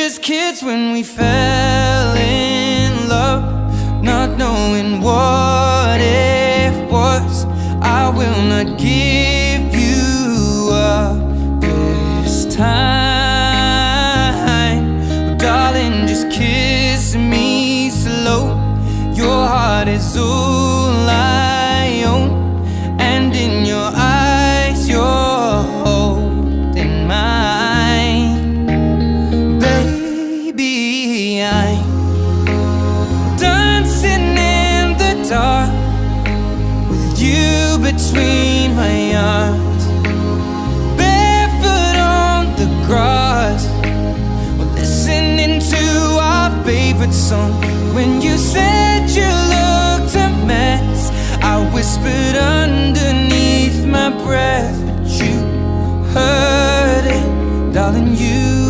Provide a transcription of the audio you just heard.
just kids when we fell in love, not knowing what it was. I will not give you up this time. Oh, darling, just kiss me slow. Your heart is all I own, and in your eyes you're holding mine. Baby, I'm dancing in the dark with you between my arms, barefoot on the grass. We're listening to our favorite song. When you said you looked a mess, I whispered underneath my breath, but you heard it, darling, you